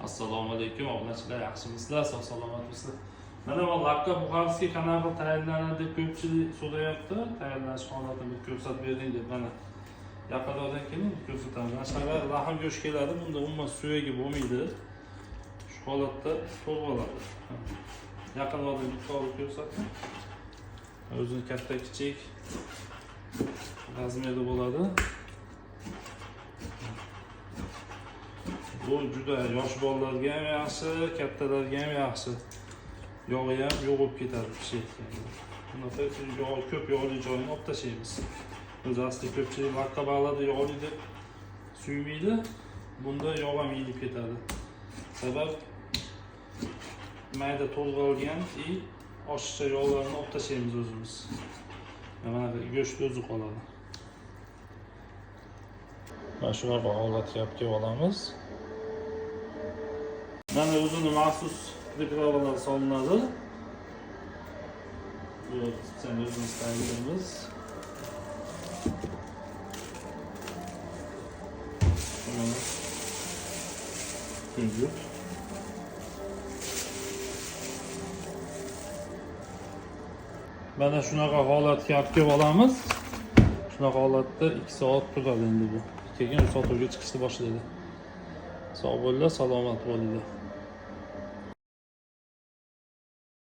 Assalomu alaykum obunachilar, yaxshimisizlar? Sog' salomatmisizlar? Mana bu lakka buxarskiy qanaqa tayyorlanadi deb ko'pchilik so'rayapti. Tayyorlanish holatini ko'rsatib bering deb. Mana yaqinroqdan keling ko'rsataman. Mana shunaqa lahm go'sht keladi. Bunda umuman suyagi bo'lmaydi. Shu holatda to'g'raladi. Yaqinroqdan miqdorini ko'rsating. O'zini katta kichik razmerda bo'ladi. Bu juda yosh bolalarga ham yaxshi, kattalarga ham yaxshi. Yog'i ham yo'g'ib ketadi pishayotganda. Bunaqa ko'p yog'li joyini olib tashlaymiz. O'zi asli ko'pchilik lakka bog'larda yog'li deb suymaydi. Bunda yog' ham yeyilib ketadi. Sabab mayda to'lg'algan oshiqcha yog'larni olib tashlaymiz o'zimiz. Mana go'sht o'zi qoladi. Mana shunaqa holatga olib kelib olamiz. Mana o'zini maxsus pripravkalar solinadi. Bu sen o'zimiz tayyorlaymiz. Kunjut. Mana shunaqa holatga olib kelib olamiz. Shunaqa holatda 2 soat turadi endi bu. Keyin sotuvga chiqishni boshlaydi. Sog' bo'linglar, salomat bo'linglar.